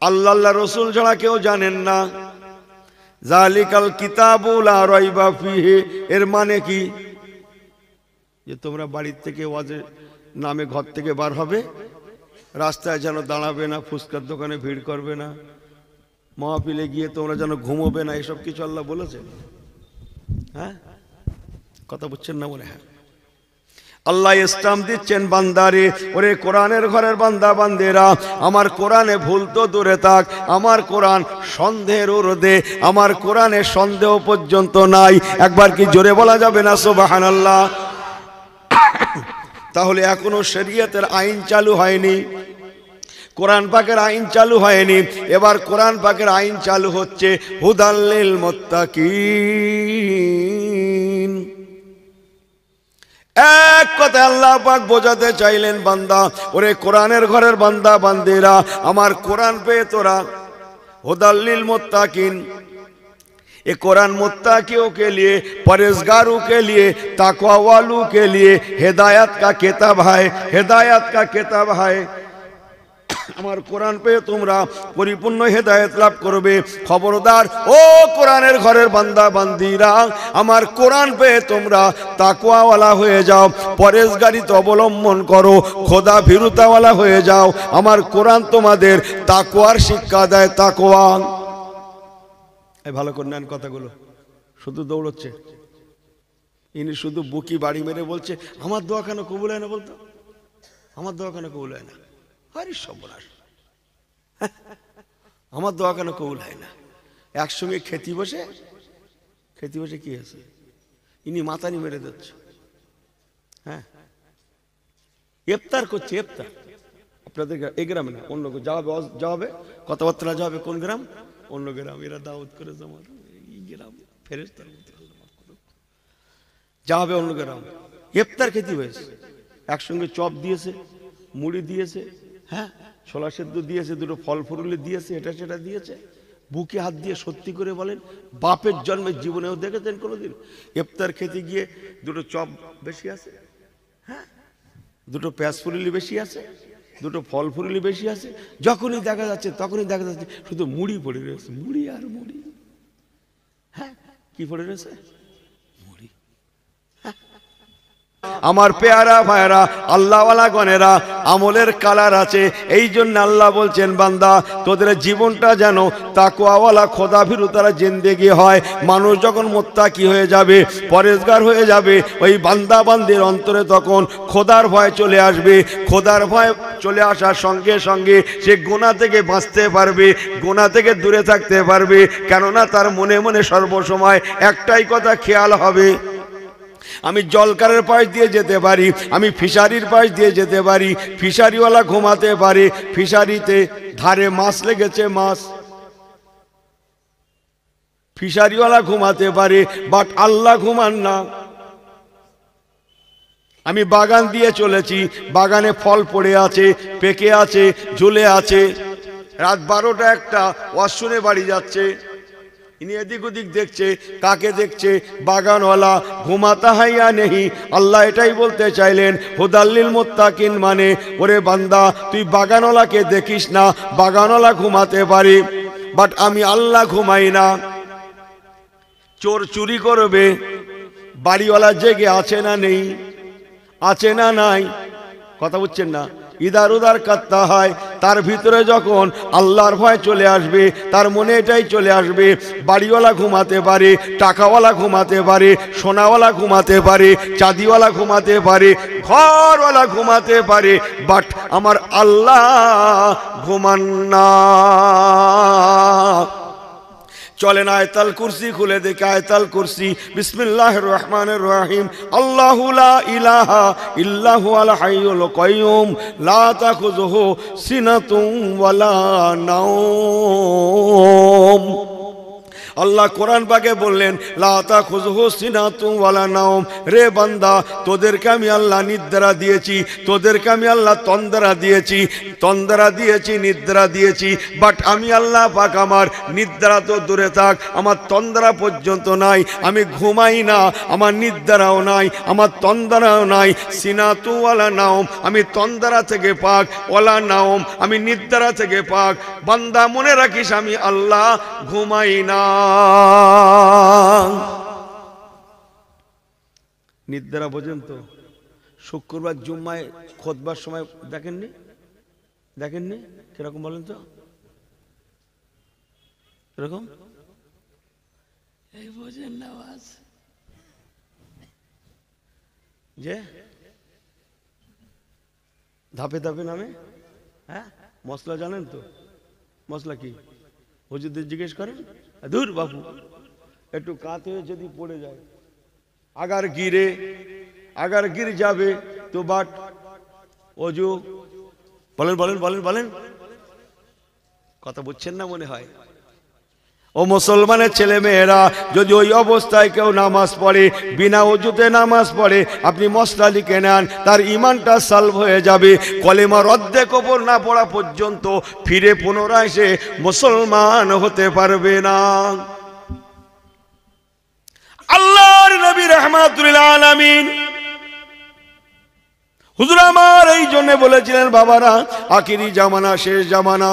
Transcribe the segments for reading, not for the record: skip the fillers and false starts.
আল্লাহ আল্লাহ রসুল ছাড়া কেউ জানেন না। জালিকাল কিতাবু লা রাইবা ফিহি, এর মানে কি? যে তোমরা বাড়ির থেকে ওয়াজের নামে ঘর থেকে বার হবে, রাস্তায় যেন দাঁড়াবে না, ফুচকার দোকানে ভিড় করবে না, মাহফিলে গিয়ে তোমরা যেন ঘুমোবে না, এসব কিছু আল্লাহ বলেছে? হ্যাঁ, কথা বুঝছেন না মনে হয়? আল্লাহ ইসলাম দিচ্ছেন বান্দারে, ওরে কোরআনের ঘরের বান্দা বান্দেরা, আমার কোরআনে ভুল তো দূরে থাক, আমার কোরআন সন্দেহের ঊর্ধ্বে, আমার কোরআনে সন্দেহ পর্যন্ত নাই। একবার কি জোরে বলা যাবে না সুবহানাল্লাহ? তাহলে এখনো শরীয়তের আইন চালু হয়নি, কোরআন পাকের আইন চালু হয়নি। এবার কোরআন পাকের আইন চালু হচ্ছে, হুদাল লিল মুত্তাকিন। এক কথা আল্লাহ পাক বোঝাতে চাইলেন, বান্দা, ওরে কোরআনের ঘরের বান্দা বান্দিরা, আমার কোরআন পেয়ে তোরা হুদাল লিল মুত্তাকিন, ये कुरान मुत्ताकियों के लिए, परहेजगारों के लिए, ताकवा वालों के लिए हिदायत का किताब है, हिदायत का किताब है। আমার কোরআন পেয়ে তোমরা পরিপূর্ণ হেদায়েত লাভ করবে। খবরদার ও কোরআনের ঘরের বান্দা বান্দিরা, আমার কোরআন পেয়ে তোমরা তাকওয়াওয়ালা হয়ে যাও, পরেশগারিতা অবলম্বন করো, খোদা ভীরুতাওয়ালা হয়ে যাও। আমার কোরআন তোমাদের তাকওয়ার শিক্ষা দেয়। তাকওয়া, এই ভালো করে নেন কথাগুলো, শুধু দৌড়চ্ছে ইনি, শুধু বুকি বাড়ি মেরে বলছে আমার দোয়া কেন কবুল হয় না, বলতো আমার দোয়া কেন কবুল হয় না। আরে সর্বনাশ, আমার দোয়া কেন কবুল হয় না। একসঙ্গে খেতে বসে কি আছে, ইনি মাতানি মেরে দিচ্ছে। হ্যাঁ, ইফতার করছে, ইফতার আপনাদের এই গ্রামে না, অন্য যাবে কথাবার্তা যাবে, কোন গ্রাম? অন্য গ্রাম। এরা দাওয়াত করে আমার এই গ্রাম ফেরেশতার মতো যাবে অন্য গ্রাম। ইফতার খেতে হয়েছে, একসঙ্গে চপ দিয়েছে, মুড়ি দিয়েছে, হ্যাঁ ছোলা সেদ্ধ দিয়েছে, দুটো ফল ফুরুলি দিয়েছে, এটা সেটা দিয়েছে। বুকে হাত দিয়ে সত্যি করে বলেন, বাপের জন্মের জীবনেও দেখেছেন কোনোদিন ইফতার খেতে গিয়ে দুটো চপ বেশি আছে, হ্যাঁ দুটো পেঁয়াজ ফুরুলি বেশি আছে, দুটো ফল ফুরুলি বেশি আছে? যখনই দেখা যাচ্ছে তখনই দেখা যাচ্ছে শুধু মুড়ি পড়ে রয়েছে, মুড়ি আর মুড়ি। হ্যাঁ, কি পড়ে রয়েছে? মুড়ি। আমার পেয়ারা ভাইরা, আল্লাহওয়ালা গণেরা, আমলের কালার আছে। এই জন্য আল্লাহ বলছেন, বান্দা তোদের জীবনটা যেন তাকওয়াওয়ালা খোদা ভীরুতারা জিন্দেগি হয়। মানুষ যখন মুত্তাকি হয়ে যাবে, পরেশগার হয়ে যাবে, ওই বান্দা বান্দির অন্তরে তখন খোদার ভয় চলে আসবে। খোদার ভয় চলে আসার সঙ্গে সঙ্গে সে গুনাহ থেকে বাঁচতে পারবে, গুনাহ থেকে দূরে থাকতে পারবে। কেননা তার মনে মনে সর্বসময় একটাই কথা খেয়াল হবে, আমি জলকারের পাশ দিয়ে যেতে পারি, আমি ফিশারির পাশ দিয়ে যেতে পারি, ফিশারিওয়ালা ঘুমাতে পারে, ফিশারিতে ধারে মাছ লেগেছে, মাছ ফিশারিওয়ালা ঘুমাতে পারে, বাট আল্লাহ ঘুমান না। আমি বাগান দিয়ে চলেছি, বাগানে ফল পড়ে আছে, পেকে আছে, ঝুলে আছে, রাত 12টা 1টা ওয়াজ শুনে বাড়ি যাচ্ছে, ইনি এদিক ওদিক দেখছে, কাকে দেখছে? বাগানওয়ালা। ঘুমাতা হাইয়া নেহি, আল্লাহ এটাই বলতে চাইলেন, হুদাল্লিল মুত্তাকিন মানে, ওরে বান্দা তুই বাগানওয়ালাকে দেখিস না, বাগানওয়ালা ঘুমাতে পারে, বাট আমি আল্লাহ ঘুমাই না। চোর চুরি করবে, বাড়িওয়ালা জেগে আছে না নেই? আছে না নাই? কথা বুঝছেন না? ইদার উদার কাত্তা হয়, তার ভিতরে যখন আল্লাহর ভয় চলে আসবে, তার মনে এটাই চলে আসবে, বাড়িওয়ালা ঘুমাতে পারে, টাকাওয়ালা ঘুমাতে পারে, সোনাওয়ালা ঘুমাতে পারে, চাঁদিওয়ালা ঘুমাতে পারে, ঘরওয়ালা ঘুমাতে পারে, বাট আমার আল্লাহ ঘুমান না। চলেন আয়াতুল কুরসি খুলে দেখে, আয়াতুল কুরসি, বিসমিল্লাহির রহমানির রহিম। আল্লাহু লা ইলাহা ইল্লা হুয়াল হাইয়ুল কাইয়ুম লা তাখুযুহু সিনাতুন ওয়ালা নাওম। আল্লাহ কোরআন পাকে বললেন লা তাখুযুহু সিনাতুন ওয়ালা নাওম, রে বান্দা তোদেরকে আমি আল্লাহ নিদ্রা দিয়েছি, তোদেরকে আমি আল্লাহ তন্দ্রা দিয়েছি, নিদ্রা দিয়েছি। বাট আমি আল্লাহ পাক আমার নিদ্রা তো দূরে থাক, আমার তন্দ্রা পর্যন্ত নাই। আমি ঘুমাই না, আমার নিদ্রাও নাই, আমার তন্দ্রাও নাই। সিনাতু ওয়ালা নাওম, আমি তন্দ্রা থেকে পাক, ওয়ালা নাওম, আমি নিদ্রা থেকে পাক। বান্দা মনে রাখিস আমি আল্লাহ ঘুমাই না। নিদ্রা পর্যন্ত শুক্রবার জুম্মায় খুতবার সময় দেখেননি কিরকম বলেন তো? এরকম এই বোঝেন না আওয়াজ যে ধাপে ধাপে নামে। হ্যাঁ, মশলা জানেন তো? মশলা কি হুজুরদের জিজ্ঞেস করেন। দূর বাবু, একটু কাত হয়ে যদি পড়ে যায়, আগার গির যাবে তো বাট অজু। বলেন কথা বুঝছেন না মনে হয়। ও মুসলমানের ছেলে মেয়েরা, যদি ওই অবস্থায় কেউ নামাজ পড়ে, বিনা ওযুতে নামাজ পড়ে, আপনি মশলা লিখে নেন, তার ঈমানটা সালভ হয়ে যাবে। কলেমার অর্ধেক ওপর না পড়া পর্যন্ত ফিরে পুনরায় সে মুসলমান হতে পারবে না। আল্লাহর নবী রাহমাতুল লিল আলামিন হুজুর আমার এই জন্য বলেছিলেন, বাবারা আখিরি জামানা, শেষ জামানা,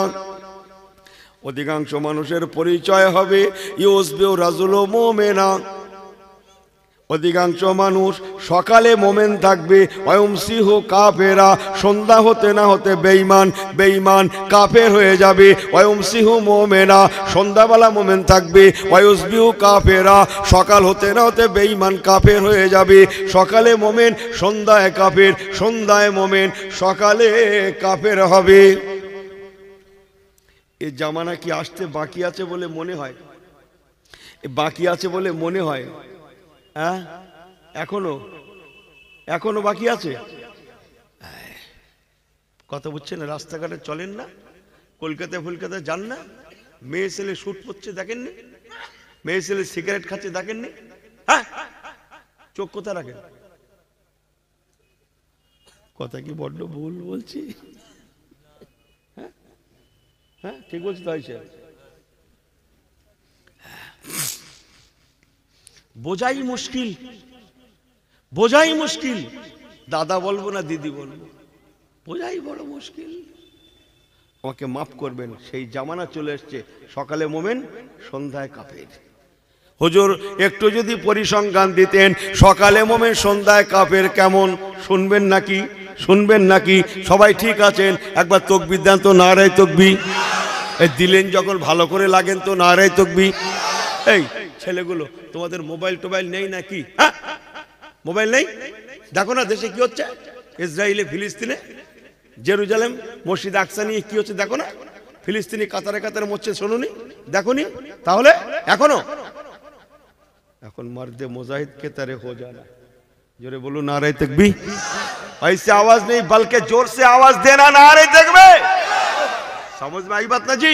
অধিকাংশ মানুষের পরিচয় হবে ইউসবিউ রাজুলু মুমিনা। অধিকাংশ মানুষ সকালে মোমেন থাকবে, ওয়ায়ুমসিহু কাফেরা, সন্ধ্যা হতে না হতে বেঈমান কাফের হয়ে যাবে। ওয়ায়ুমসিহু মুমিনা, সন্ধ্যাবেলা মোমেন থাকবে, ওয়ায়ুসবিহু কাফেরা, সকাল হতে না হতে বেঈমান কাফের হয়ে যাবে। সকালে মোমেন, সন্ধ্যায় কাফের, সন্ধ্যায় মোমেন, সকালে কাফের হবে। এই জামানা কি আসতে বাকি আছে বলে মনে হয়? বাকি আছে বলে মনে হয়? হ্যাঁ, এখনো বাকি আছে। কথা বুঝছেন? রাস্তাঘাটে চলেন না, কলকাতায় যান না, মেয়ে ছেলে শুট করছে দেখেননি? মেয়ে ছেলে সিগারেট খাচ্ছে দেখেননি? হ্যাঁ, চোখ কোথায় রাখেন? কথা কি বড্ড ভুল বলছি? হ্যাঁ, ঠিক বলছি তো? বোঝাই মুশকিল। দাদা বলবো না দিদি বলবো, বোঝাই বড় মুশকিল। আমাকে মাফ করবেন, সেই জামানা চলে এসছে, সকালে মোমেন, সন্ধ্যায় কাফের। হুজুর একটু যদি পরিসংখ্যান দিতেন, সকালে মোমেন, সন্ধ্যায় কাফের, কেমন শুনবেন নাকি? সবাই ঠিক আছেন? একবার তাকবীর দেন তো, নারায়ে তাকবীর। দিলেন যখন ভালো করে লাগেন তো, নারায়ে তাকবীর। এই ছেলেগুলো, তোমাদের মোবাইল নেই নাকি? হ্যাঁ, মোবাইল নেই? দেখো না দেশে কি হচ্ছে, ইসরায়েলে, ফিলিস্তিনে, জেরুজালেম, মসজিদ আকসা নিয়ে কি হচ্ছে দেখো না? ফিলিস্তিনি কাতারে মরছে, শোনোনি? দেখোনি? তাহলে এখন মর্দে মুজাহিদ কে তারে হো জানা। জোরে বলো নারায়ে তাকবীর। ऐसे आवाज नहीं बल्कि जोर से आवाज देना, नारे ताकबीर। समझ में आई बात ना जी?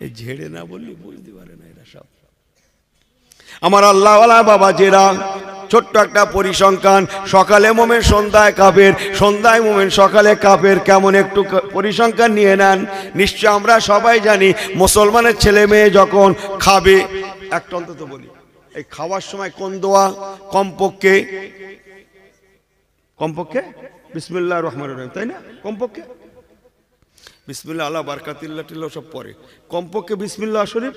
ये झेड़े ना बोलली বুঝতে পারে না এরা সব। আমার আল্লাহওয়ালা বাবাজিরা, ছোট্ট একটা পরিসংখ্যান, সকালে মোমেন, সন্ধ্যায় কাফের, সন্ধ্যায় মোমেন, সকালে কাফের, কেমন একটু পরিসংখ্যান নিয়ে নেন। নিশ্চয় আমরা সবাই জানি, মুসলমানের ছেলে মেয়ে যখন খাবে, একটা অন্তত বলি, এই খাওয়ার সময় কোন দোয়া কমপক্ষে বিসমিল্লাহির রহমানির রহিম, তাই না? কমপক্ষে বিসমিল্লাহ, আল্লাহ বারকাতিল্লাহ টিল্লাহ সব পরে, কমপক্ষে বিসমিল্লাহ শরীফ।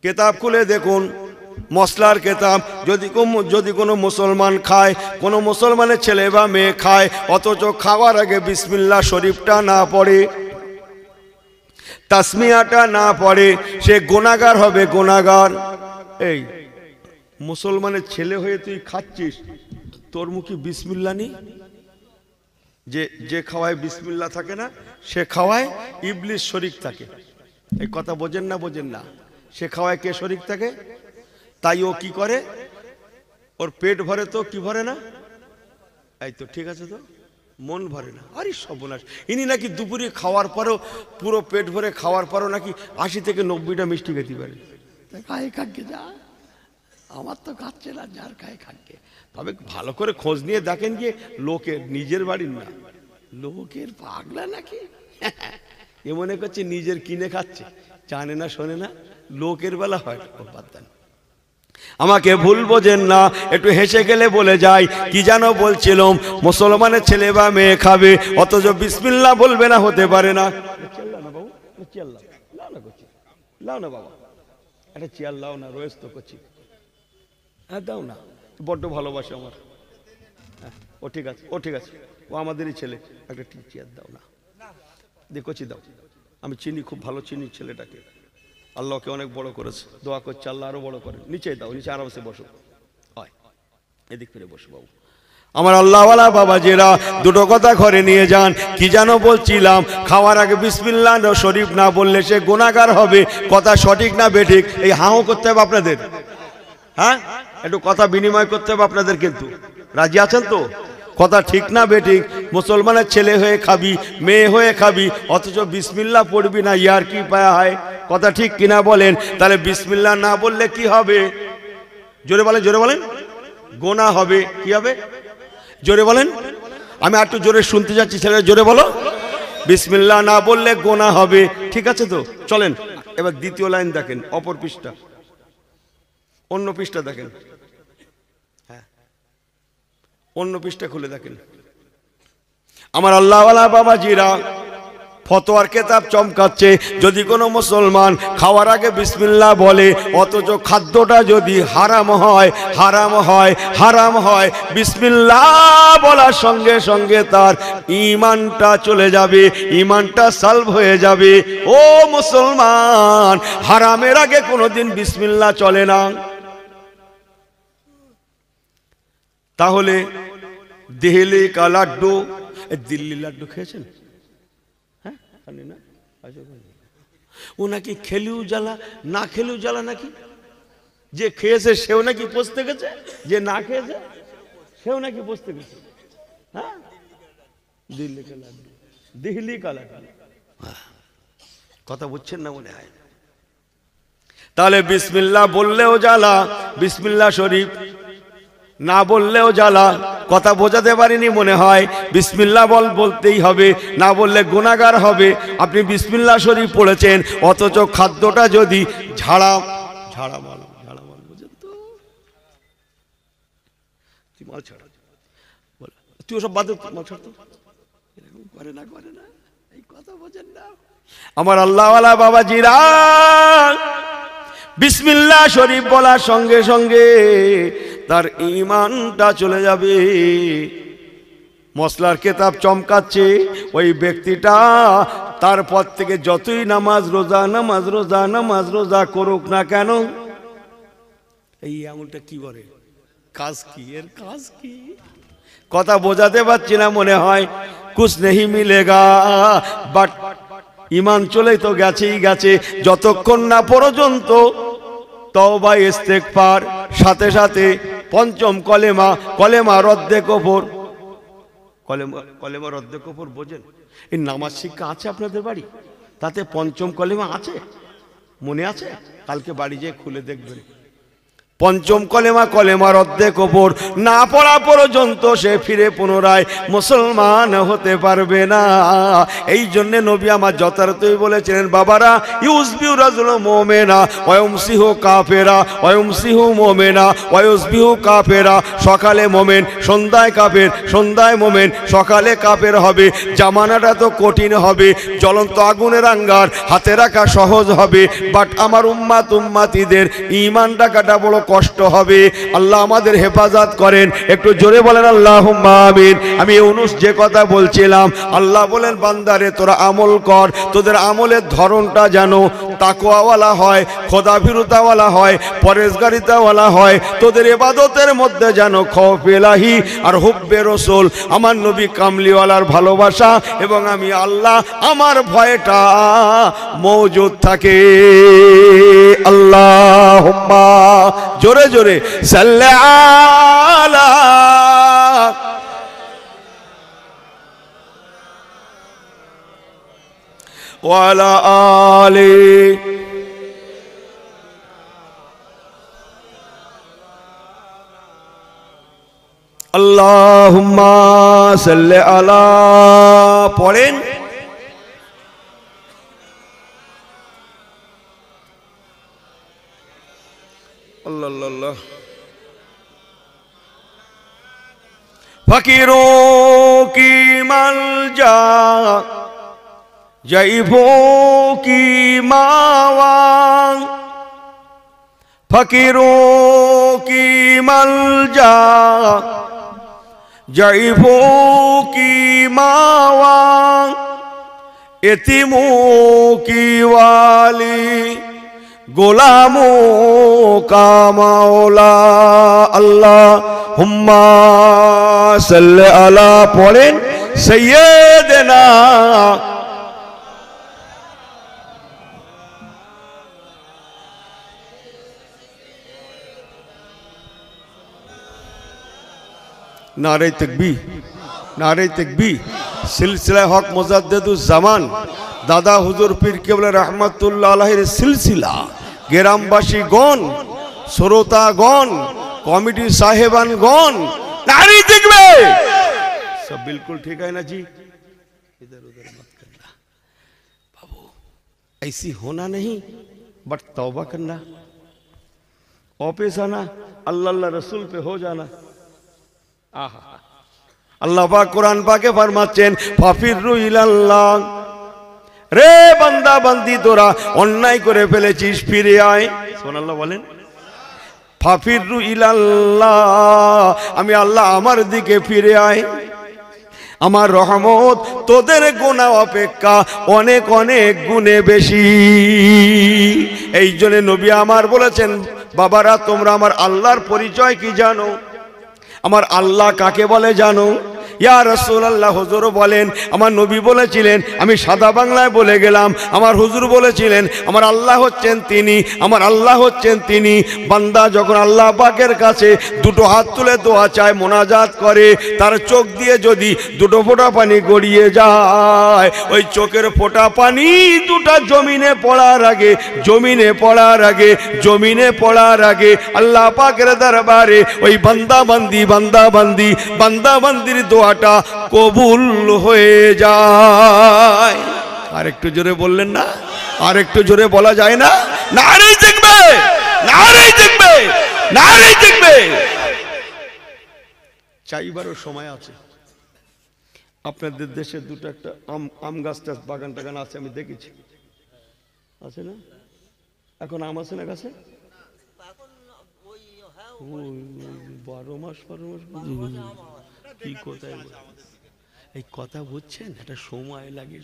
কেতাব খুলে দেখুন, মশলার কেতাব। যদি কোনো মুসলমান খায়, কোনো মুসলমানের ছেলে বা মেয়ে খায়, অথচ খাওয়ার আগে বিসমিল্লাহ শরীফটা না পড়ে, তাসমিয়াটা না পড়ে, সে গুনাহগার হবে, গুনাহগার। এই মুসলমানের ছেলে হয়ে তুই খাচ্ছিস, তোর মুখে বিসমিল্লাহ নেই? যে খাওয়ায় বিসমিল্লাহ থাকে না, সে খাওয়ায় ইবলিস শরীক থাকে। এই কথা বোঝেন না? সে খাওয়ায় কে শরীক থাকে? তাই ও কি করে, ওর পেট ভরে তো কি ভরে না? এই তো ঠিক আছে, তো মন ভরে না। আরে সর্বনাশ, ইনি নাকি দুপুরে খাওয়ার পরেও, পুরো পেট ভরে খাওয়ার পরেও নাকি 80 থেকে 90টা মিষ্টি খেতে পারে। খায় খাকে যা, আমার তো খাচ্ছে না, যার খায় খাকে। তবে ভালো করে খোঁজ নিয়ে দেখেন গিয়ে, লোকের, নিজের বাড়ির না। লোকের পাগলা নাকি? এ মনে করছে নিজের কিনে খাচ্ছে, জানে না শোনে না, লোকের বেলা হয়। বাদ দেন, আমাকে ভুল বোঝেন না, একটু হেসে গেলে বলে যাই। কি যেন বলছিলাম, মুসলমানের ছেলে বা মেয়ে খাবে, অথচ বিসমিল্লাহ বলবে না, হতে পারে না। চেয়ার না বাবু, চেয়ার লাও না করছি, লাও না বাবা, একটা চেয়ার লাও না, রয়েস তো করছি। হ্যাঁ দাও না, বড্ড ভালোবাসে আমার। হ্যাঁ ও ঠিক আছে, ও ঠিক আছে, ও আমাদেরই ছেলে, একটা চেয়ার দাও না, দেখছি দাও। আমি চিনি, খুব ভালো চিনি ছেলেটাকে, আল্লাহকে অনেক বড় করেছে, দোয়া করছে আল্লাহ আরো বড় করে। নিচে দাও, নিচে আরামসে বসো, হয় এদিক ফিরে বসো বাবু। আমার আল্লাহওয়ালা বাবাজিরা, দুটো কথা ঘরে নিয়ে যান। কি যেন বলছিলাম, খাওয়ার আগে বিসমিল্লাহ শরীফ না বললে সে গুনাহগার হবে। কথা সঠিক না বেঠিক? এই হাও করতে হবে আপনাদের, হ্যাঁ একটু কথা বিনিময় করতে হবে আপনাদের, কিন্তু রাজি আছেন তো? কথা ঠিক না বেঠিক? মুসলমানের ছেলে হয়ে খাবি, মেয়ে হয়ে খাবি, অথচ বিসমিল্লাহ পড়বি না, ইয়ার কি পায়া হয়? কথা ঠিক কিনা বলেন? তাহলে বিসমিল্লাহ না বললে কি হবে? জোরে বলেন, জোরে বলেন। গোনা হবে। কি হবে? জোরে বলেন। আমি একটু জোরে শুনতে যাচ্ছি, ছেলেরা জোরে বলো। বিসমিল্লাহ না বললে গোনা হবে, ঠিক আছে তো? চলেন এবার দ্বিতীয় লাইন দেখেন, অপর পৃষ্ঠা, অন্য পৃষ্ঠা দেখেন। হ্যাঁ অন্য পৃষ্ঠা খুলে দেখেন। আমার আল্লাহওয়ালা বাবাজিরা, ফতোয়ার কেতাব চমকাচ্ছে। যদি কোনো মুসলমান খাওয়ার আগে বিসমিল্লাহ বলে, অথচ খাদ্যটা যদি হারাম হয়, হারাম হয়, হারাম হয়, বিসমিল্লাহ বলার সঙ্গে সঙ্গে তার ঈমানটা চলে যাবে, ঈমানটা সালভ হয়ে যাবে। ও মুসলমান, হারামের আগে কোনোদিন বিসমিল্লাহ চলে না। তাহলে দিল্লি কা লাড্ডু, দিল্লি লাড্ডু খেয়েছেন? হ্যাঁ না, ও নাকি খেলেও জ্বালা, না খেলেও জ্বালা নাকি? যে খেয়েছে সেও নাকি পচতে গেছে, যে না খেয়েছে সেও নাকি পচতে গেছে। হ্যাঁ দিল্লি কা লাড্ডু, দিল্লি কা লাড্ডু, কথা বুঝছেন না মনে হয়? তাহলে বিসমিল্লাহ বললেও জ্বালা, বিসমিল্লাহ শরীফ না বললেও জ্বালা। কথা বোঝাতে পারিনি মনে হয়। বিসমিল্লাহ বলতেই হবে, না বললে গুনাহগার হবে। আপনি বিসমিল্লাহ শরীফ পড়েছেন, অথচ খাদ্যটা যদি ঝাড়া মাল বুঝেন তো? তুই মাল ছাড়া, তুই ওসব বাদ, মাল ছাড়তো করে না, করে না, এই কথা বোঝেন না আমার আল্লাহওয়ালা বাবাজিরা। বিসমিল্লাহ শরীফ বলার সঙ্গে সঙ্গে তার ঈমানটা চলে যাবে। মশলার কেতাব চমকাচ্ছে, ওই ব্যক্তিটা তারপর থেকে যতই নামাজ রোজা, নামাজ রোজা, নামাজ রোজা করুক না কেন, এই আঙুলটা কি বলে, কাজ কি, এর কাজ কি? কথা বোঝাতে পারছি না মনে হয়। কুছ নেহি মিলেগা, বাট ঈমান চলে তো গেছেই গেছে। যতক্ষণ না পর্যন্ত তওবা ইস্তেগফার, সাথে সাথে পঞ্চম কলেমা, কলেমা রদ্দে কফর। কলেমা রদ্দে কফর বোঝেন? এই নামাজ শিক্ষা আছে আপনাদের বাড়ি? তাতে পঞ্চম কলেমা আছে, মনে আছে? কালকে বাড়ি যেয়ে খুলে দেখবেন। পঞ্চম কলেমা, কলেমা রদ্দে কফর না পড়া পর্যন্ত সে ফিরে পুনরায় মুসলমান হতে পারবে না। এই জন্য নবী আমার যথার্থই বলেছিলেন, বাবারা, ইউসবিহু রাজুল মুমিনা ওয়া ইউমসিহু কাফেরা ওয়া ইউমসিহু মুমিনা ওয়া ইউসবিহু কাফেরা। সকালে মুমিন, সন্ধ্যায় কাফের, সন্ধ্যায় মুমিন, সকালে কাফের হবে। জামানাটা তো কঠিন হবে, জ্বলন্ত আগুনের আঙ্গার হাতে রাখা সহজ হবে, বাট আমার উম্মাতিদের ঈমান রাখাটা বড় কষ্ট হবে। আল্লাহ আমাদের হেফাজত করেন। একটু জোরে বলেন আল্লাহুম্মা আমিন। আমি ইউনুস যে কথা বলছিলাম, আল্লাহ বলেন, বান্দারে তোরা আমল কর, তোদের আমলের ধরনটা যেন তাকওয়াওয়ালা হয়, খোদাভীরুতাওয়ালা হয়, পরেজগারিতাওয়ালা হয়। তোদের ইবাদতের মধ্যে যেন খৌফ ইলাহি আর হুব্বে রাসূল, আমার নবী কামলিওয়ালার ভালোবাসা এবং আমি আল্লাহ আমার ভয়টা মওজুদ থাকে। আল্লাহুম্মা, জোরে জোরে সাল্লি আলা وعلى آله اللهم صل على পড়েন আল্লাহ আল্লাহ আল্লাহ फकीरों की मलजा जईफों की मावां फकीरों की मलजा जईफों की मावां यतीमों की वाली गुलामों का मौला अल्लाहुम्मा सल्ले अला पढ़ेन सय्यदना नारे तकबीर नारे तकबीर सिलसिला हक मुजद्दिदुज ज़मान दादा हुजूर पीर केबला रहमतुल्लाह अलैहिर सिलसिला ग्रामवासी गण श्रोता गण कमिटी साहेबान गण नारी दिखबे सब बिल्कुल ठीक है ना जी इधर उधर मत करना बाबू ऐसी होना नहीं बट तौबा करना वापस आना अल्लाह अल्लाह रसूल पे हो जाना आहा अल्लाह पाक कुरान पाके फरमाচ্ছেন ফাফিরু ইলাল্লাহ রে বান্দা বান্দি তোরা অন্যায় করে ফেলেছিস ফিরে আয় সুবহানাল্লাহ বলেন ফাফিরু ইলাল্লাহ আমি আল্লাহ আমার দিকে ফিরে আয় আমার রহমত তোদের গুনাহ অপেক্ষা অনেক অনেক গুণে বেশি এই জন্য নবী আমার বলেছেন বাবারা তোমরা আমার আল্লাহর পরিচয় কি জানো আমার আল্লাহ কাকে বলে জানো ইয়া রাসূলুল্লাহ হুজুর বলেন আমার নবী বলেছিলেন আমি সাদা বাংলায় বলে গেলাম আমার হুজুর বলেছিলেন আমার আল্লাহ হচ্ছেন তিনি আমার আল্লাহ হচ্ছেন তিনি বান্দা যখন আল্লাহ পাকের কাছে দুটো হাত তুলে দোয়া চায় মোনাজাত করে তার চোখ দিয়ে যদি দুটো ফোঁটা পানি গড়িয়ে যায় ওই চোখের ফোঁটা পানি দুটো জমিনে পড়ার আগে আল্লাহ পাকের দরবারে ওই বান্দা বান্দির দোয়াটা কবুল হয়ে যায় আর একটু জোরে বললেন না আর একটু জোরে বলা যায় না নারে দেখবে চাইবারও সময় আছে আপনাদের দেশে দুটো একটা আম গাছটা বাগান টাগান আছে আমি দেখেছি আছে না এখন আম আছে না গাছে 12 মাস কি কোথায় এই কথা বুঝছেন এটা সময় লাগে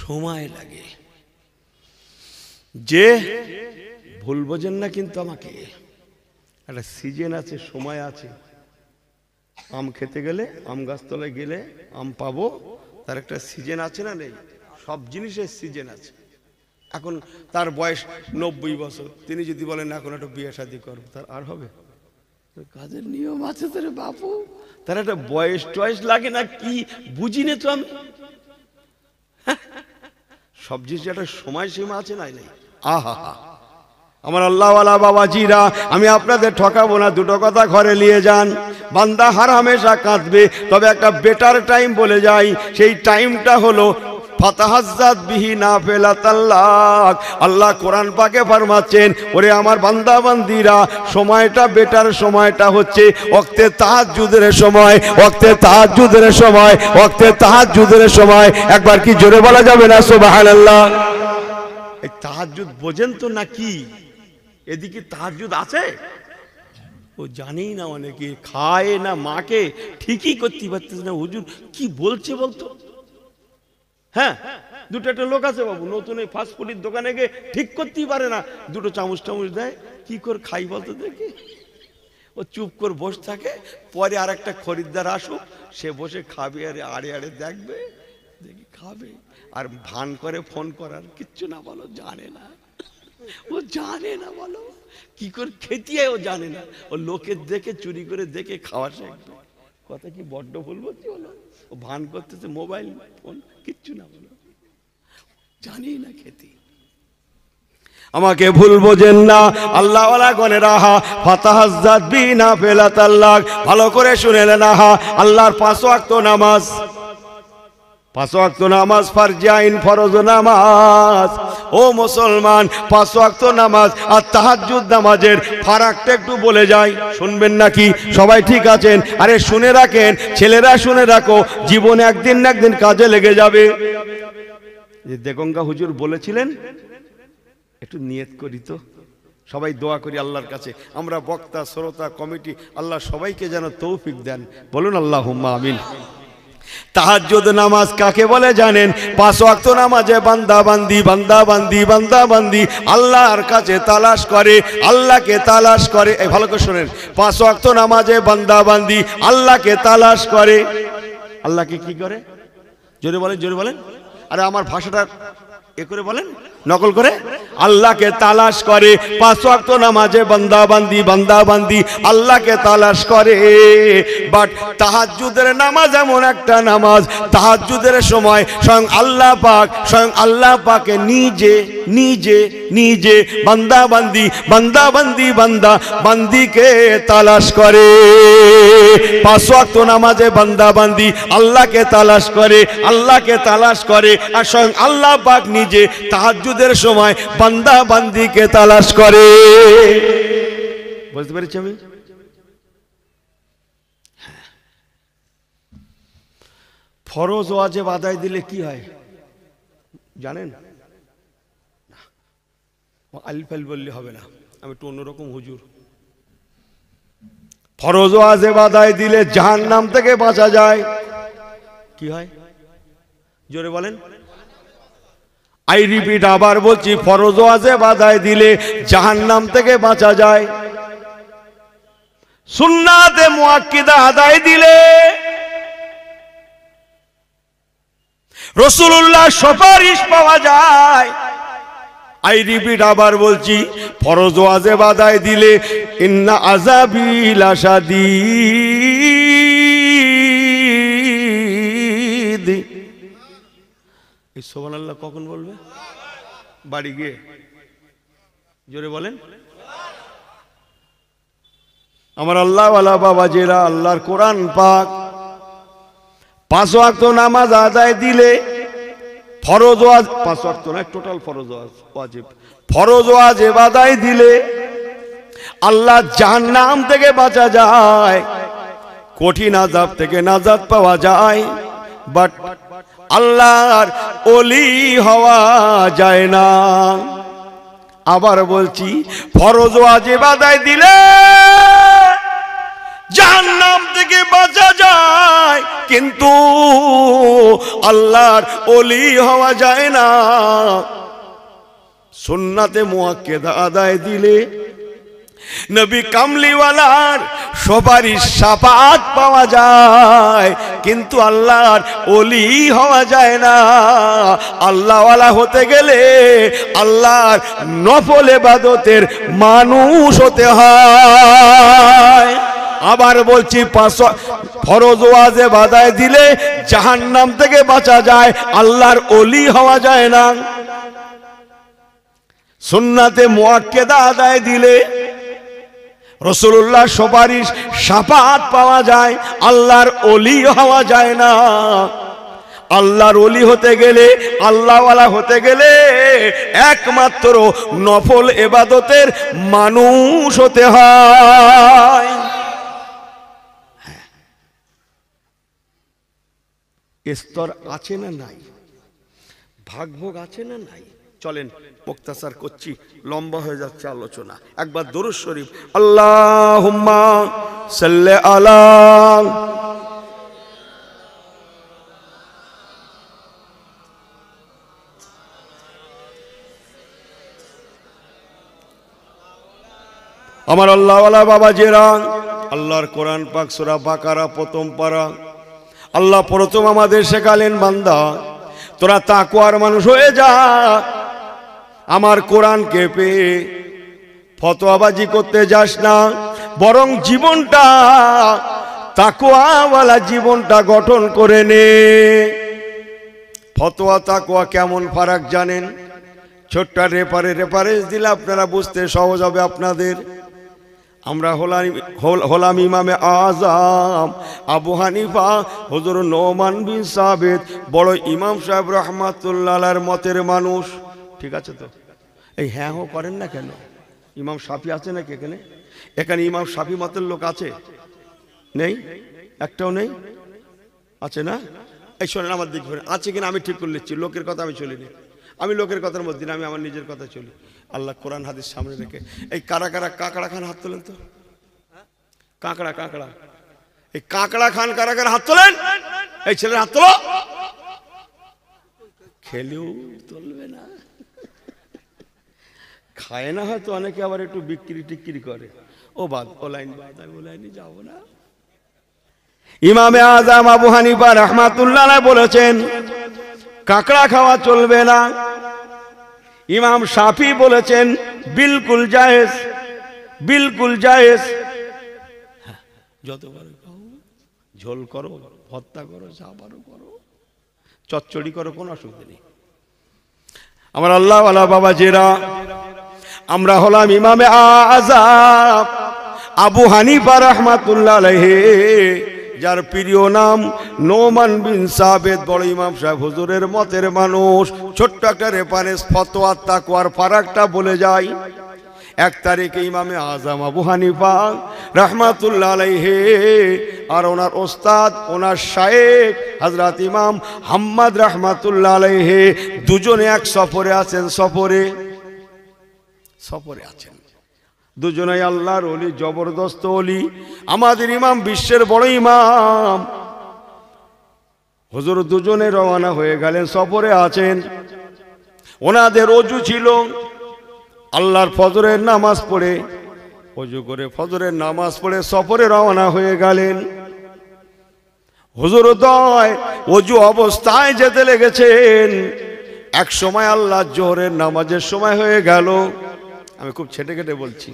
সময় লাগে যে ভুল বোঝেন না কিন্তু আমাকে একটা সিজন আছে সময় আছে আম খেতে গেলে আম গাছতলায় গেলে আম পাবো তার একটা সিজন আছে না নেই সব জিনিসের সিজন আছে এখন তার বয়স 90 বছর তিনি যদি বলেন এখন একটা বিয়ে শাদী করবো তার আর হবে কাজের নিয়ম আছে তোর বাপু তার একটা বয়স টয়েস লাগে না কি বুঝি না তো আমি সব জিনিস একটা সময় সীমা আছে নাই আহা আমার আল্লাহওয়ালা বাবাজিরা আমি আপনাদের ঠকাবো না দুটো কথা ঘরে নিয়ে যান বান্দা হামেশা কাঁদবে তবে একটা বেটার টাইম বলে যাই সেই টাইমটা হলো ফাতাহাজ্জাত বিহি নাফিলাতাল্লাহ আল্লাহ কোরআন পাকে ফরমাচ্ছেন ওরে আমার বান্দা বান্দিরা সময়টা বেটার সময়টা হচ্ছে ওয়াক্তে তাহাজ্জুদের সময় একবার কি জোরে বলা যাবে না সুবহানাল্লাহ এই তাহাজ্জুদ বোঝেন তো নাকি এদিকে তাহাজ্জুদ আছে ও জানেই না অনেকে খায় না মাকে ঠিকই করতে পারতেছে না হুজুর কি বলছে বলতো হ্যাঁ দুটো একটা লোক আছে বাবু নতুন এই ফাস্ট ফুডের দোকানে গিয়ে ঠিক করতেই পারে না দুটো চামচ দেয় কি করে খাই বলতো দেখি ও চুপ করে বসে থাকে পরে আর একটা খরিদ্দার আসুক সে বসে খাবে আর আড়ে দেখবে দেখি খাবে আর ভান করে ফোন করার কিচ্ছু না বলো জানে না ও জানে না বলো কি করে খেতে ও জানে না ও লোকের দেখে চুরি করে দেখে খাওয়া শিখবে কথা কি বড্ড ভুল বলছি হলো? ও ভান করতেছে মোবাইল ফোন কিচ্ছু না বলো, জানি না খেতে। আমাকে ভুল বোঝেন না আল্লাহ ওয়ালা গনে রাহা ফাতাহাজ্জাত বিনা ফেলাতাল্লাহ। ভালো করে শুনেলেন আহা, আল্লাহর 5 ওয়াক্ত নামাজ, 5 ওয়াক্ত নামাজ ফরজ আইন, ফরজ নামাজ। ও মুসলমান, 5 ওয়াক্ত নামাজ আর তাহাজ্জুদ নামাজের ফারাকটা একটু বলে যাই, শুনবেন নাকি? সবাই ঠিক আছেন? আরে শুনে রাখেন ছেলেরা, শুনে রাখো, জীবনে একদিন না একদিন কাজে লেগে যাবে। যে দেগঙ্গা হুজুর বলেছিলেন, একটু নিয়ত করি তো, সবাই দোয়া করি আল্লাহর কাছে, আমরা বক্তা শ্রোতা কমিটি, আল্লাহ সবাইকে যেন তৌফিক দেন, বলুন আল্লাহুম্মা আমিন। তাহাজ্জুদ নামাজ কাকে বলে জানেন? 5 ওয়াক্ত নামাজে বান্দাবান্দি আল্লাহর কাছে তালাশ করে, আল্লাহকে তালাশ করে। এই ভালো করে শুনেন, 5 ওয়াক্ত নামাজে বান্দাবান্দি আল্লাহকে তালাশ করে। আল্লাহকে কি করে? জোরে বলেন, জোরে বলেন। আরে আমার ভাষাটা এ করে বলেন, নকল করে। আল্লাহকে তালাশ করে, 5 ওয়াক্ত নামাজে বান্দাবান্দি আল্লাহকে তালাশ করে। বাট তাহাজ্জুদের নামাজ এমন একটা নামাজ, তাহাজ্জুদের সময় স্বয়ং আল্লাহ পাকে নিজে বান্দাবান্দিকে তালাশ করে। 5 ওয়াক্ত নামাজে বান্দাবান্দি আল্লাহকে তালাশ করে, আর স্বয়ং আল্লাহ পাক নিজে তাহাজ্জুদের সময় বান্দাবান্দিকে তালাশ করে। বুঝতে পেরেছি আমি? ফরজ ওয়াজিব আদায় দিলে কি হয় জানেন? আলিফাল বললে হবে না, আমি একটু অন্যরকম হুজুর। ফরজ ওয়াজিব আদায় দিলে জাহান্নাম থেকে বাঁচা যায়। কি হয়? জোরে বলেন। আই রিপিট, আবার বলছি, ফরজ ওয়াজিব আদায় দিলে জাহান্নাম থেকে বাঁচা যায়। সুন্নাতে মুআক্কিদা আদায় দিলে রাসূলুল্লাহ সুপারিশ পাওয়া যায়। আই রিপিট, আবার বলছি, ফরজ ওয়াজিব আদায় দিলে ইন্না আযাবি লাশাদীদ। এই সুবহানাল্লাহ কখন বলবে? বাড়ি গিয়ে। জোরে বলেন। আমার আল্লাহ ওয়ালা বাবাজিরা, আল্লাহর কোরআন পাক 5 ওয়াক্ত নামাজ আদায় দিলে ফরজ ওয়াজিব, 5 ওয়াক্ত না, টোটাল ফরজ ওয়াজিব, ফরজ ওয়াজিব আদায় দিলে আল্লাহ জাহান্নাম থেকে বাঁচা যায়, কঠিন আযাব থেকে নাজাত পাওয়া যায়। বাট আল্লাহর ওলি হওয়া যায় না। আবার বলছি, ফরজ ওয়াজিব আদায় দিলে জাহান্নাম থেকে বাঁচা যায়, কিন্তু আল্লাহর ওলি হওয়া যায় না। সুন্নাতে মুআক্কিদা আদায় দিলে নবী কামলিওয়ালার সুপারিশ শাফাআত পাওয়া যায়, কিন্তু আল্লাহর ওলি হওয়া যায় না। আল্লাহওয়ালা হতে গেলে আল্লাহর নফল ইবাদতের মানুষ হতে হয়। আবার বলছি, 5 ফরজ ওয়াজিব আদায় দিলে জাহান্নাম থেকে বাঁচা যায়, আল্লাহর ওলি হওয়া যায় না। সুন্নাতে মুআক্কিদা আদায় দিলে রাসূলুল্লাহ সুপারিশ শাফাআত পাওয়া যায়, আল্লাহর ওলি হওয়া যায় না। আল্লাহর ওলি হতে গেলে, আল্লাহওয়ালা হতে গেলে একমাত্র নফল ইবাদতের মানুষ হতে হয়। স্তর আছে না নাই? ভাগভোগ আছে না নাই? চলেন, মুক্তাসার করছি, লম্বা হয়ে যাচ্ছে আলোচনা। একবার দরুদ শরীফ, আল্লাহুম্মা সাল্লি আলা। আমার আল্লাহওয়ালা বাবাজিরা, আল্লাহর কোরআন পাক সূরা বাকারা প্রথম পারা, আল্লাহ প্রথম আমাদের শেখালেন, বান্দা তোরা তাকওয়ার মানুষ হয়ে যা, আমার কোরআনকে পেয়ে ফতোয়াবাজি করতে যাস না, বরং জীবনটা তাকওয়াওয়ালা জীবনটা গঠন করে নে। ফতোয়া তাকওয়া কেমন ফারাক জানেন? ছোট্ট রেফারেন্স দিলে আপনারা বুঝতে সহজ হবে আপনাদের। আমরা হলাম ইমামে আজম আবু হানিফা হুজুর নোমান বিন সাবিত বড় ইমাম সাহেব রাহমাতুল্লাহ আলাইহির মতের মানুষ। ঠিক আছে তো? এই হ্যাঁ হো করেন না কেন? ইমাম শাফি আছে নাকি এখানে? এখানে ইমাম শাফি মতের লোক আছে? নেই, একটাও নেই। আছে না? এই শোনেন আমার দিক আছে কিনা আমি ঠিক করে নিচ্ছি। লোকের কথা আমি চলিনি, আমি লোকের কথার মধ্যে না, আমি আমার নিজের কথা চলি। আল্লাহ কোরআন হাদিস সামনে রেখে। এই কারা কাকড়া খান হাত তোলেন তো। কাকড়া এই কাকড়া খান কারা হাত তোলেন? এই ছেলের হাত তোলো। খেলেও তুলবে না, খায় না, হয়তো অনেকে আবার একটু বিক্রি টিক্রি করে। ও বাদ, ও লাইন বাদ, আমি ও লাইনে যাবো না। ইমামে আজম আবু হানিফা রাহমাতুল্লাহ আলাইহি বলেছেন কাকড়া খাওয়া চলবে না। ইমাম শাফি বলেছেন বিলকুল জায়েজ, বিলকুল জায়েজ। যতবার খাও, ঝোল করো, ভর্তা করো, সাবারও করো, চচ্চড়ি করো, কোনো অসুবিধা নেই। আমার আল্লাহওয়ালা বাবাজিরা, আমরা হলাম ইমামে আজম আবু হানিফা রাহমাতুল্লাহ আলাইহি, যার প্রিয় নাম নোমান বিন সাবিত, বড় ইমাম সাহেব হুজুরের মতের মানুষ। ছোট্ট একটা রেফারেন্স, ফতোয়া তাকওয়ার ফারাকটা বলে যায়। 1 তারিখে ইমামে আজম আবু হানিফা রাহমাতুল্লাহ আলাইহি আর ওনার ওস্তাদ, ওনার শায়েখ হযরত ইমাম হাম্মাদ রাহমাতুল্লাহ আলাইহি দুজনে এক সফরে আছেন। সফরে আছেন দুজনেই আল্লাহর ওলি, জবরদস্ত ওলি। আমাদের ইমাম, বিশ্বের বড় ইমাম হুজুর দুজনে রওনা হয়ে গেলেন, সফরে আছেন। ওনাদের অজু ছিল, আল্লাহর ফজরের নামাজ পড়ে, অজু করে ফজরের নামাজ পড়ে সফরে রওনা হয়ে গেলেন। হুজুর দয় অজু অবস্থায় যেতে লেগেছেন। এক সময় আল্লাহ জোহরের নামাজের সময় হয়ে গেল। আমি খুব ছেটে কেটে বলছি।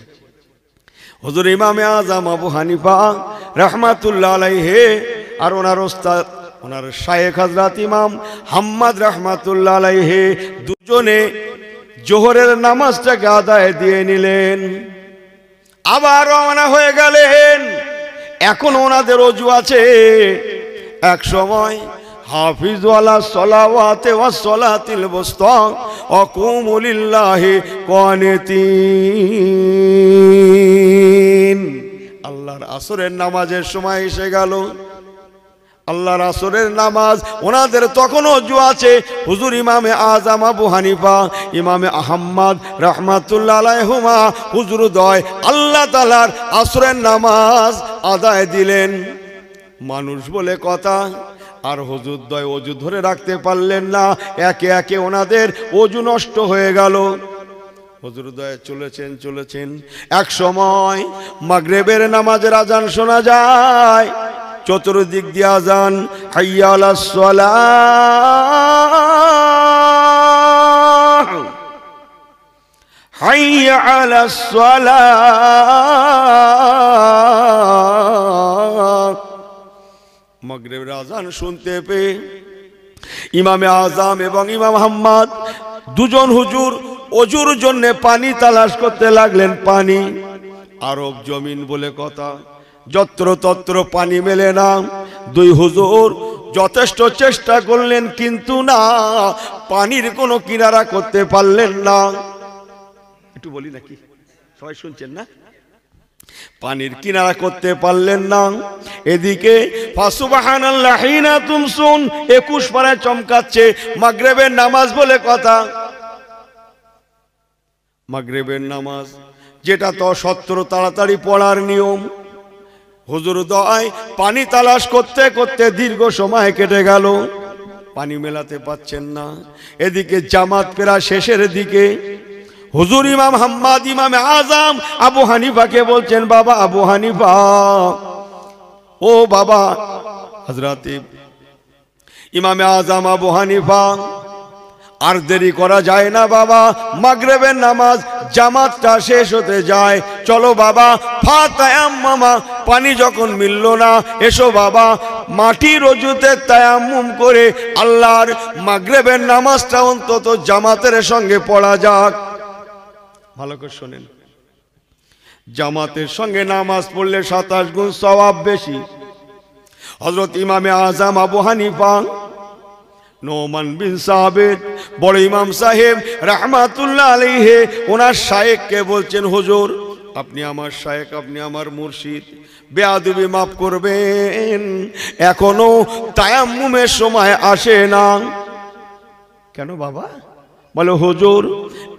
হুজুর ইমামে আজম আবু হানিফা রাহমাতুল্লাহ আলাইহি আর ওনার ওস্তাদ, ওনার শায়েখ হযরত ইমাম হাম্মাদ রাহমাতুল্লাহ আলাইহি দুজনে জোহরের নামাজটাকে আদায় দিয়ে নিলেন, আবার রওনা হয়ে গেলেন। এখন ওনাদের অজু আছে। এক সময় হাফিজু আলা সলাওয়াতি ওয়াস সলাতিল বুসতা ওয়া কুমু লিল্লাহি কানিতিন। আল্লাহর আসরের নামাজের সময় এসে গেল। আল্লাহর আসরের নামাজ, ওনাদের তখন অজু আছে। হুজুর ইমামে আজম আবু হানিফা, ইমামে আহম্মদ রাহমাতুল্লাহ আলাইহিমা হুজুর দয় আল্লাহ তাআলার আসরের নামাজ আদায় দিলেন। মানুষ বলে কথা, আর হুজুর দয় অজু ধরে রাখতে পারলেন না। একে একে ওনাদের অজু নষ্ট হয়ে গেল। হুজুর দয় চলেছেন। এক সময় মাগরিবের নামাজের আজান শোনা যায়। চতুর্দিক দিয়ে আজান, হাইয়া আলাস সালাহ, হাইয়া আলাস সালাহ। মাগরিবের আজান শুনতে পেয়ে ইমামে আজম এবং ইমাম হাম্মাদ দুজন হুজুর অজুর জন্য পানি তালাশ করতে লাগলেন। পানি, আরব জমিন বলে কথা, যত্র তত্র পানি মেলে না। দুই হুজুর যথেষ্ট চেষ্টা করলেন, কিন্তু না, পানির কোনো কিনারা করতে পারলেন না। একটু বলি নাকি, সবাই শুনছেন না? পানির কিনারা করতে পারলেন না। এদিকে ফাসুবহানাল্লাহ হিনা তুমসুন 21 পারায় চমকাচ্ছে। মাগরিবের নামাজ বলে কথা। মাগরিবের নামাজ যেটা তো সত্র তাড়াতাড়ি পড়ার নিয়ম। হুজুর দয় পানি তালাশ করতে করতে দীর্ঘ সময় কেটে গেল, পানি মেলাতে পাচ্ছেন না। এদিকে জামাত প্রায় শেষের দিকে। হুজুর ইমাম হাম্মাদ ইমামে আজম আবু হানিফাকে বলছেন, বাবা আবু হানিফা, ও বাবা হযরত ইমামে আজম আবু হানিফা, আর দেরি করা যায় না বাবা, মাগরিবের নামাজ জামাতটা শেষ হতে যায়। চলো বাবা ফাতায়াম্মামা, পানি যখন মিলল না, এসো বাবা মাটির অজুতে তায়াম্মুম করে আল্লাহর মাগরিবের নামাজটা অন্তত জামাতের সঙ্গে পড়া যাক। ভালো করে শোনেন, জামাতের সঙ্গে নামাজ পড়লে 27 গুণ সওয়াব বেশি। হযরত ইমামে আযম আবু হানিফা নোমান বিন সাবিত বড় ইমাম সাহেব রাহমাতুল্লাহ আলাইহি ওনার শায়েখকে বলছেন, হুজুর আপনি আমার শায়েখ, আপনি আমার মুর্শিদ, বেয়াদবি মাফ করবেন, এখনো তায়াম্মুমের সময় আসে না। কেন বাবা? বলে হুজুর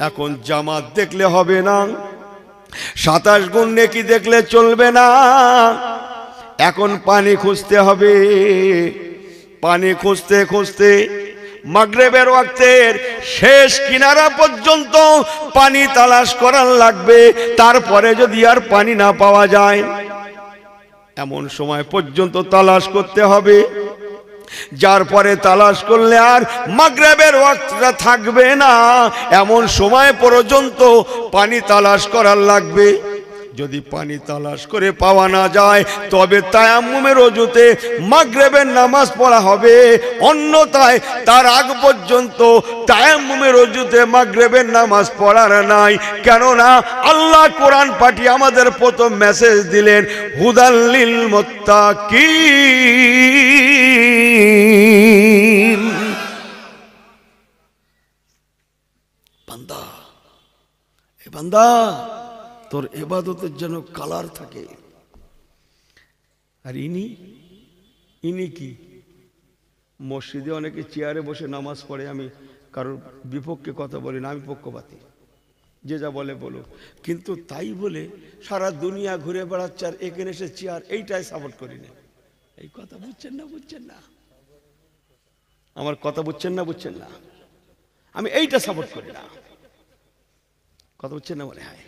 এখন জামাত দেখলে হবে না, 27 গুণ নেকি দেখলে চলবে না, এখন পানি খুঁজতে হবে। পানি খুঁজতে খুঁজতে মাগরিবের ওয়াক্তের শেষ কিনারা পর্যন্ত পানি তালাশ করার লাগবে। তারপরে যদি আর পানি না পাওয়া যায়, এমন সময় পর্যন্ত তালাশ করতে হবে, যার পরে তালাশ করলে আর মাগরিবের ওয়াক্তটা থাকবে না, এমন সময় পর্যন্ত পানি তালাশ করার লাগবে। যদি পানি তালাশ করে পাওয়া না যায় তবে তায়াম্মুমের ওজুতে মাগরিবের নামাজ পড়া হবে, অন্যথায় তার আগ পর্যন্ত তায়াম্মুমের ওজুতে মাগরিবের নামাজ পড়ার নাই। কেননা আল্লাহ কোরআন পাঠিয়ে আমাদের প্রথম মেসেজ দিলেন, হুদাল লিল মুত্তাকিন। বান্দা, এ বান্দা তোর ইবাদতের যেন কালার থাকে। আর ইনি কি মসজিদে অনেকে চেয়ারে বসে নামাজ পড়ে, আমি কারোর বিপক্ষে কথা বলি না, আমি পক্ষপাতী, যে যা বলে বলো, কিন্তু তাই বলে সারা দুনিয়া ঘুরে বেড়াচ্ছে আর এখানে এসে চেয়ার, এইটাই সাপোর্ট করি না। এই কথা বুঝছেন না? বুঝছেন না আমার কথা? বুঝছেন না? বুঝছেন না? আমি এইটা সাপোর্ট করি না। কথা বুঝছেন না? মনে হয়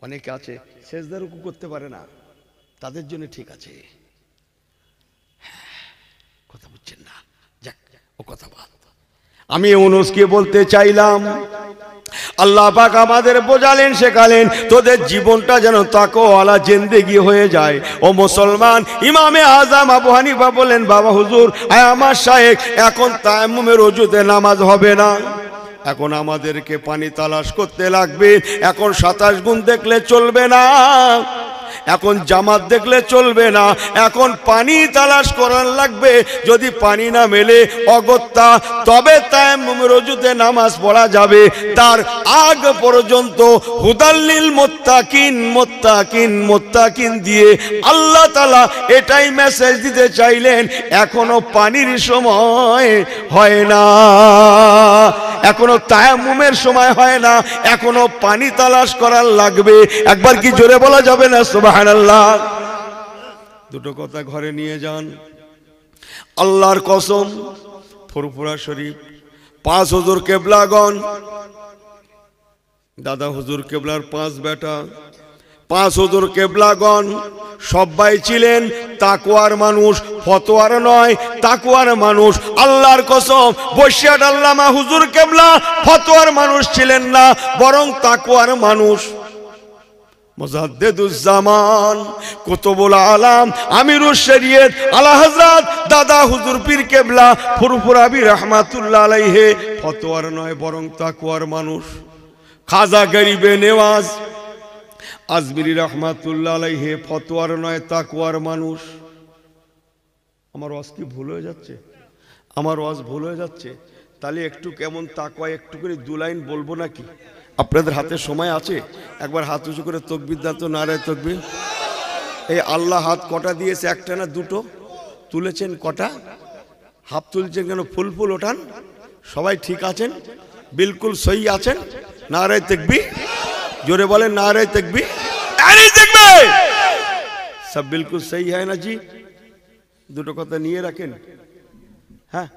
অনেকে আছে সেজদা রুকু করতে পারে না, তাদের জন্য ঠিক আছে। কথা বুঝছেন না? যাক, ও কথা বাদ। আমি ইউনূসকে বলতে চাইলাম, আল্লাহ পাক আমাদের বোঝালেন, শেখালেন, তোদের জীবনটা যেন তাকওয়ালা জিন্দেগি হয়ে যায়। ও মুসলমান, ইমামে আযম আবু হানিফা বলেন, বাবা হুজুর আয় আমার শায়েখ, এখন তায়াম্মুমের ওজুতে নামাজ হবে না, এখন আমাদেরকে পানি তালাশ করতে লাগবে। এখন 27 গুণ দেখলে চলবে না, এখন জামাত দেখলে চলবে না, এখন পানি তালাশ করার লাগবে। যদি পানি না মেলে অগত্যা, তবে তায়াম্মুমের ওজুতে নামাজ পড়া যাবে। তার আগ পর্যন্ত হুদাল্লিল মুত্তাকিন মুত্তাকিন মুত্তাকিন দিয়ে আল্লাহ তাআলা এটাই মেসেজ দিতে চাইলেন, এখনো পানির সময় হয় না, এখনো তায়াম্মুমের সময় হয় না, এখনো পানি তালাশ করার লাগবে। একবার কি জোরে বলা যাবে না সুবহানাল্লাহ? দুটো কথা ঘরে নিয়ে যান, আল্লাহর কসম। ফুরফুরা শরীফ 5 হুজুর কেবলাগণ, দাদা হুজুর কেবলার 5 বেটা, 5 হুজুর কেবলাগণ সবাই ছিলেন তাকওয়ার মানুষ, ফতোয়ার নয়, তাকওয়ার মানুষ। আল্লাহর কসম, বসিয়াট আল্লামা হুজুর কেবলা ফতোয়ার মানুষ ছিলেন না, বরং তাকওয়ার মানুষ। মুজাদ্দিদুজ্জামান, কুতুবুল আলাম, আমিরুশ শরীয়ত আলা হযরত দাদা হুজুর পীর কেবলা ফুরফুরাবি রাহমাতুল্লাহ আলাইহি ফতোয়ার নয়, বরং তাকওয়ার মানুষ। খাজা গরিবে নেওয়াজ আজমিরি রহমাতুল্লাহ আলাইহি ফতোয়ার নয়, তাকওয়ার মানুষ। আমার ওয়াজ কি ভুল হয়ে যাচ্ছে? আমার ওয়াজ ভুল হয়ে যাচ্ছে? তাহলে একটু কেমন তাকওয়া একটু করে 2 লাইন বলবো নাকি? আপনাদের হাতে সময় আছে? একবার হাত উঁচু করে তাকবীর দাও তো, নারায়ে তাকবীর। এই আল্লাহ হাত কটা দিয়েছে? একটা না দুটো? তুলেছেন কটা? হাত তুলছেন কেন? ফুল ফুল ওঠান। সবাই ঠিক আছেন? বিলকুল সহি আছেন? নারায়ে তাকবীর, जोरे बोले नारे तकबीर, नारे तकबीर। सब बिल्कुल सही है ना जी? দুটো কথা নিয়ে রাখেন। হ্যাঁ,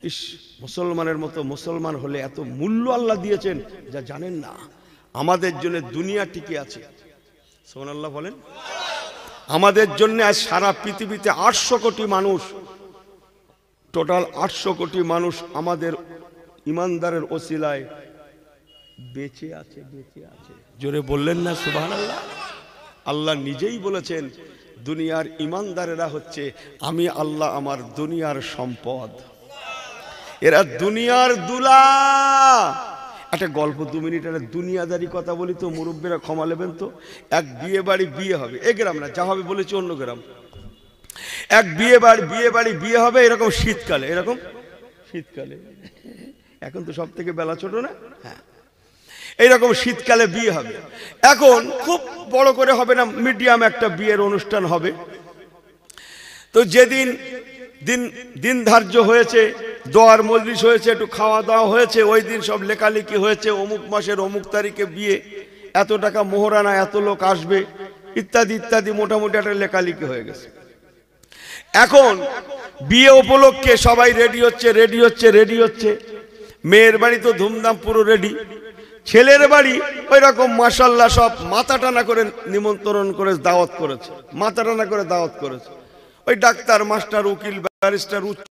ইস, মুসলমানের মতো মুসলমান হলে এত মূল্য আল্লাহ দিয়েছেন যা জানেন না। আমাদের জন্য দুনিয়া টিকে আছে, সুবহানাল্লাহ বলেন। আমাদের জন্য আজ সারা পৃথিবীতে 800 কোটি মানুষ, টোটাল 800 কোটি মানুষ আমাদের ইমানদারের ওসিলায় বেঁচে আছে, বেঁচে আছে। জোরে বললেন না সুবহানাল্লাহ? আল্লাহ নিজেই বলেছেন দুনিয়ার ইমানদারেরা হচ্ছে আমি আল্লাহ আমার দুনিয়ার সম্পদ, এরা দুনিয়ার দুলা। একটা গল্প 2 মিনিট, একটা দুনিয়াদারি কথা বলি তো, মুরব্বীরা ক্ষমা নেবেন তো। এক বিয়ে বাড়ি বিয়ে হবে, এ গ্রাম না, যা হবে বলেছি অন্য গ্রাম। এক বিয়ে বাড়ি বিয়ে হবে এরকম শীতকালে, এরকম শীতকালে, এখন তো সব থেকে বেলা ছোট না, হ্যাঁ, এইরকম শীতকালে বিয়ে হবে। এখন খুব বড় করে হবে না, মিডিয়াম একটা বিয়ের অনুষ্ঠান হবে। তো যেদিন দিন ধার্য হয়েছে, দোয়ার মজলিস হয়েছে, একটু খাওয়া দাওয়া হয়েছে, ওই দিন সব লেখালেখি হয়েছে, অমুক মাসের অমুক তারিখে বিয়ে, এত টাকা মোহরানা, এত লোক আসবে, ইত্যাদি ইত্যাদি, মোটামুটি একটা লেখালেখি হয়ে গেছে। এখন বিয়ে উপলক্ষে সবাই রেডি হচ্ছে। মেয়ের বাড়ি তো ধুমধাম পুরো রেডি, ছেলের বাড়ি ওই রকম মাশাআল্লাহ সব মাথা টানা করে নিমন্ত্রণ করে দাওয়াত করেছে, মাথা টানা করে দাওয়াত করেছে। ওই ডাক্তার, মাস্টার, উকিল, ব্যারিস্টার, উচ্চ